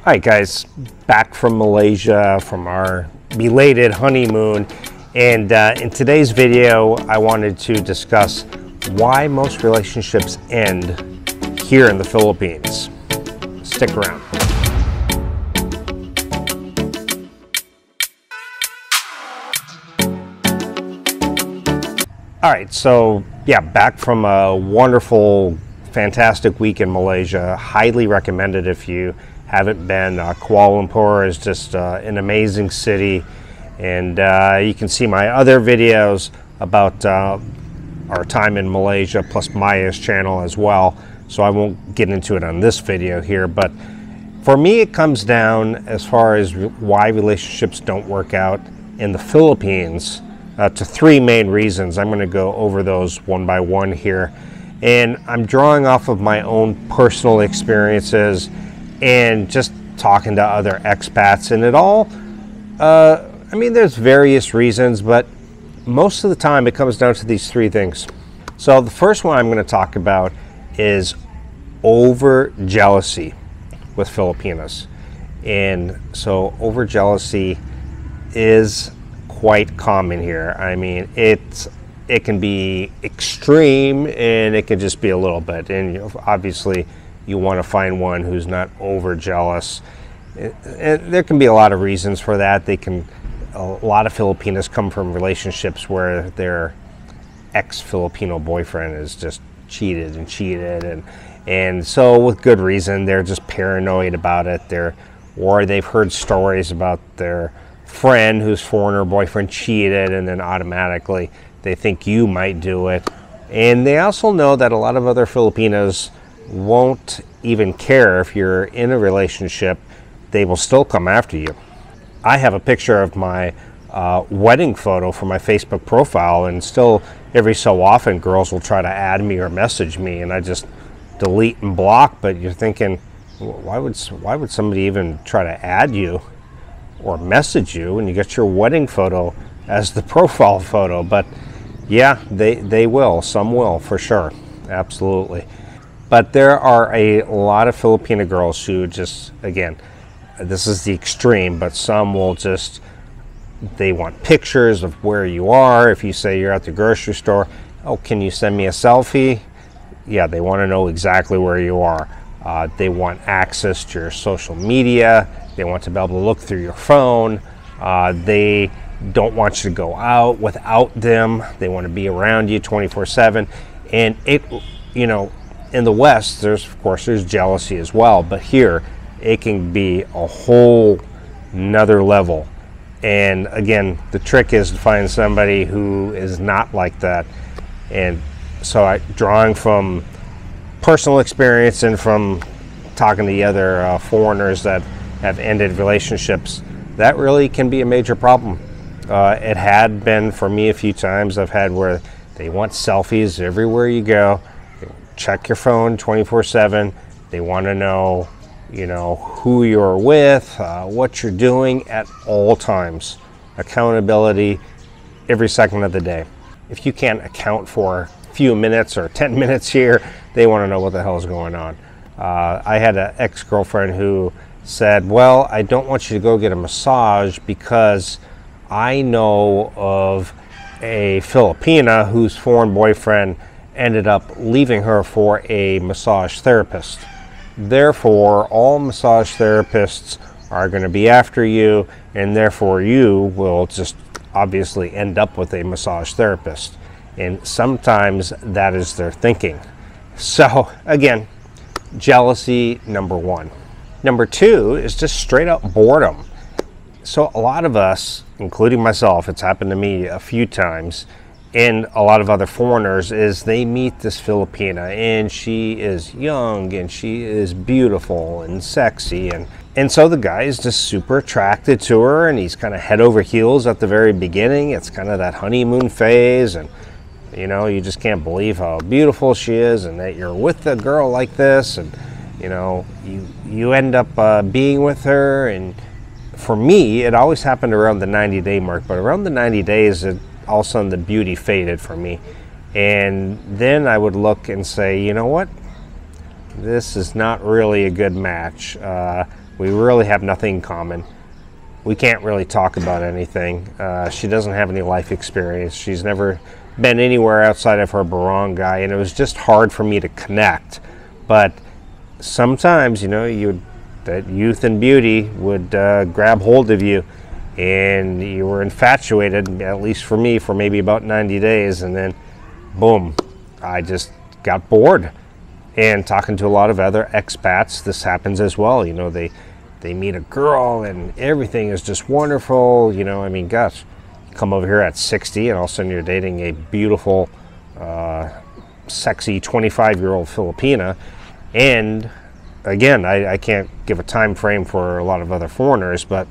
All right, guys, back from Malaysia from our belated honeymoon, and in today's video I wanted to discuss why most relationships end here in the Philippines. Stick around. All right, so yeah, back from a wonderful, fantastic week in Malaysia. Highly recommended if you haven't been. Kuala Lumpur is just an amazing city, and you can see my other videos about our time in Malaysia, plus Maya's channel as well, so I won't get into it on this video here. But for me, it comes down, as far as why relationships don't work out in the Philippines, to three main reasons. I'm going to go over those one by one here, and I'm drawing off of my own personal experiences and just talking to other expats, and it all I mean, there's various reasons, but most of the time it comes down to these three things. So the first one I'm going to talk about is over jealousy with Filipinas. And so over jealousy is quite common here. I mean, it can be extreme, and it can just be a little bit, and obviously you want to find one who's not over jealous. And there can be a lot of reasons for that. A lot of Filipinas come from relationships where their ex-Filipino boyfriend is just cheated, and so with good reason. They're just paranoid about it. Or they've heard stories about their friend whose foreigner boyfriend cheated, and then automatically they think you might do it. And they also know that a lot of other Filipinos won't even care if you're in a relationship. They will still come after you. I have a picture of my wedding photo for my Facebook profile, and still every so often girls will try to add me or message me, and I just delete and block. But you're thinking, why would somebody even try to add you or message you when you get your wedding photo as the profile photo? But yeah, they will. Some will, for sure. Absolutely. But there are a lot of Filipina girls who just, again, this is the extreme, but some will just, they want pictures of where you are. If you say you're at the grocery store, oh, can you send me a selfie? Yeah, they want to know exactly where you are. They want access to your social media. They want to be able to look through your phone. They don't want you to go out without them. They want to be around you 24/7. And it, you know, in the West, there's jealousy as well, but here it can be a whole nother level. And again, the trick is to find somebody who is not like that. And so drawing from personal experience and from talking to the other foreigners that have ended relationships, that really can be a major problem. It had been for me a few times. I've had where they want selfies everywhere you go. Check your phone 24/7. They want to know, you know, who you're with, what you're doing at all times. Accountability every second of the day. If you can't account for a few minutes or 10 minutes here, they want to know what the hell is going on. I had an ex-girlfriend who said, well, I don't want you to go get a massage because I know of a Filipina whose foreign boyfriend ended up leaving her for a massage therapist. Therefore, all massage therapists are going to be after you, and therefore you will just obviously end up with a massage therapist. And sometimes that is their thinking. So again, jealousy, number one. Number two is just straight up boredom. So a lot of us, including myself, it's happened to me a few times, and a lot of other foreigners, is they meet this Filipina, and she is young, and she is beautiful and sexy, and so the guy is just super attracted to her, and he's kind of head over heels at the very beginning. It's kind of that honeymoon phase, and you know, you just can't believe how beautiful she is, and that you're with a girl like this, and you know, you end up being with her. And for me, it always happened around the 90-day mark, but around the 90 days, all of a sudden the beauty faded for me. And then I would look and say, you know what? This is not really a good match. We really have nothing in common. We can't really talk about anything. She doesn't have any life experience. She's never been anywhere outside of her barangay, and it was just hard for me to connect. But sometimes, you know, that youth and beauty would grab hold of you, and you were infatuated, at least for me, for maybe about 90 days, and then boom, I just got bored. And talking to a lot of other expats, this happens as well. You know, they meet a girl and everything is just wonderful. You know, I mean, gosh, you come over here at 60 and all of a sudden you're dating a beautiful, sexy 25-year-old Filipina. And again, I can't give a time frame for a lot of other foreigners, but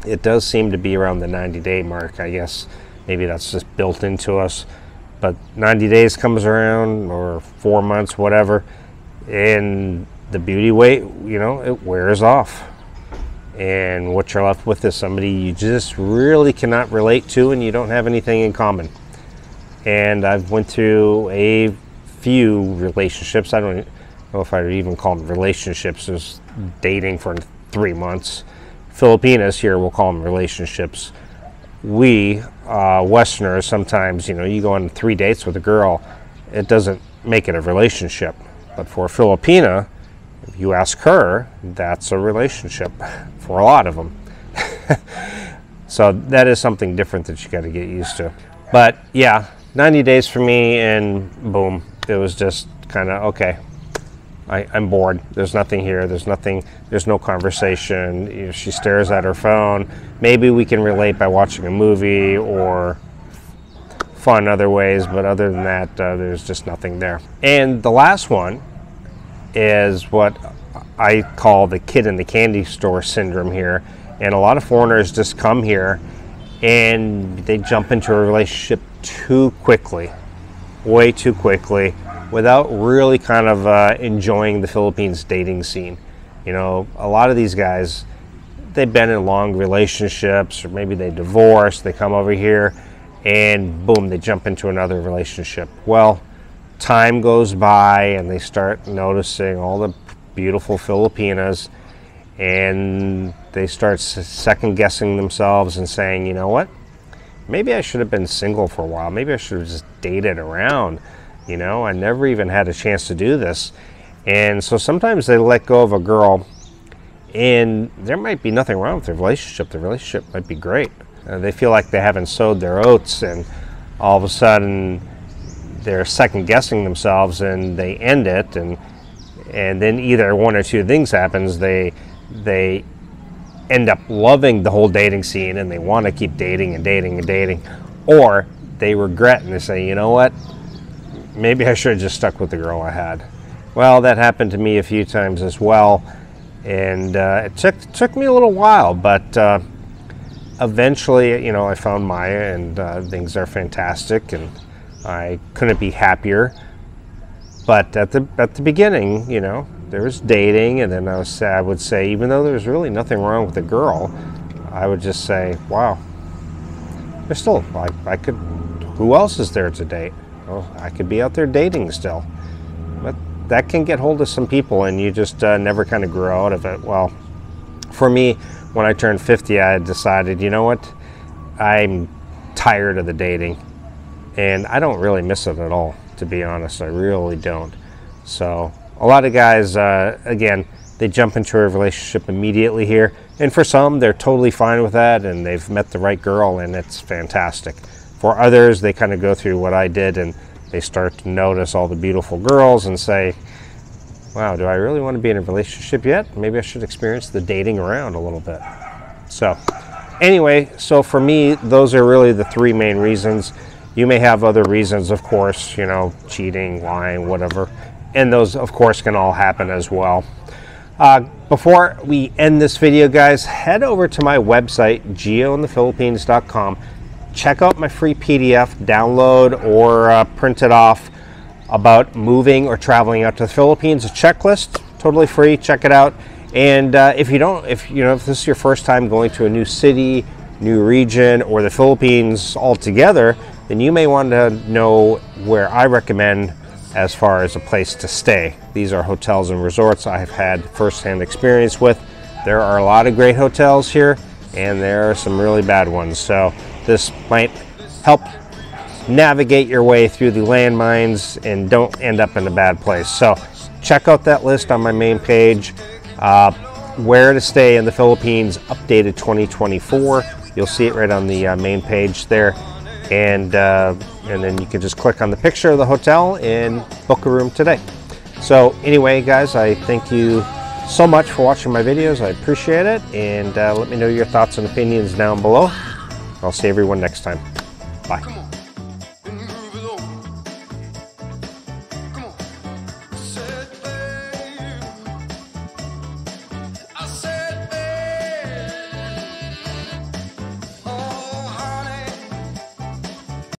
it does seem to be around the 90-day mark. I guess maybe that's just built into us. But 90 days comes around, or 4 months, whatever, and the beauty weight, you know, it wears off. And what you're left with is somebody you just really cannot relate to, and you don't have anything in common. And I've went through a few relationships. I don't know if I'd even call them relationships. Just dating for 3 months. Filipinas here, we'll call them relationships. We Westerners, sometimes, you know, you go on 3 dates with a girl, it doesn't make it a relationship. But for a Filipina, if you ask her, that's a relationship for a lot of them. So that is something different that you got to get used to. But yeah, 90 days for me, and boom, it was just kind of okay. I'm bored. There's nothing here. There's nothing. There's no conversation. You know, she stares at her phone. Maybe we can relate by watching a movie or fun other ways, but other than that, there's just nothing there. And the last one is what I call the kid in the candy store syndrome here. And a lot of foreigners just come here and they jump into a relationship too quickly, way too quickly, without really kind of enjoying the Philippines dating scene. You know, a lot of these guys, they've been in long relationships, or maybe they divorced, they come over here, and boom, they jump into another relationship. Well, time goes by, and they start noticing all the beautiful Filipinas, and they start second-guessing themselves and saying, you know what, maybe I should have been single for a while. Maybe I should have just dated around. You know, I never even had a chance to do this. And so sometimes they let go of a girl, and there might be nothing wrong with the relationship. The relationship might be great. They feel like they haven't sowed their oats, and all of a sudden they're second guessing themselves, and they end it, and then either one or two things happens. They end up loving the whole dating scene, and they want to keep dating and dating and dating, or they regret and they say, you know what, maybe I should have just stuck with the girl I had. Well, that happened to me a few times as well, and it took me a little while, but eventually, you know, I found Maya, and things are fantastic, and I couldn't be happier. But at the beginning, you know, there was dating, and then I would say, even though there was really nothing wrong with the girl, I would just say, wow, there's still, I could, who else is there to date? Well, I could be out there dating still. But that can get hold of some people, and you just never kind of grow out of it. Well, for me, when I turned 50, I had decided, you know what, I'm tired of the dating, and I don't really miss it at all, to be honest. I really don't. So a lot of guys, again, they jump into a relationship immediately here, and for some, they're totally fine with that, and they've met the right girl, and it's fantastic. For others, they kind of go through what I did, and they start to notice all the beautiful girls and say, wow, do I really want to be in a relationship yet? Maybe I should experience the dating around a little bit. So anyway, so for me, those are really the three main reasons. You may have other reasons, of course, you know, cheating, lying, whatever. And those, of course, can all happen as well. Before we end this video, guys, head over to my website, geointhephilippines.com. Check out my free PDF, download or print it off, about moving or traveling out to the Philippines. A checklist, totally free. Check it out. And if this is your first time going to a new city, new region, or the Philippines altogether, then you may want to know where I recommend as far as a place to stay. These are hotels and resorts I have had firsthand experience with. there are a lot of great hotels here, and there are some really bad ones. So this might help navigate your way through the landmines and don't end up in a bad place. So check out that list on my main page. Where to stay in the Philippines, updated 2024. You'll see it right on the main page there. And then you can just click on the picture of the hotel and book a room today. So anyway, guys, I thank you so much for watching my videos. I appreciate it. And let me know your thoughts and opinions down below. I'll see everyone next time. Bye.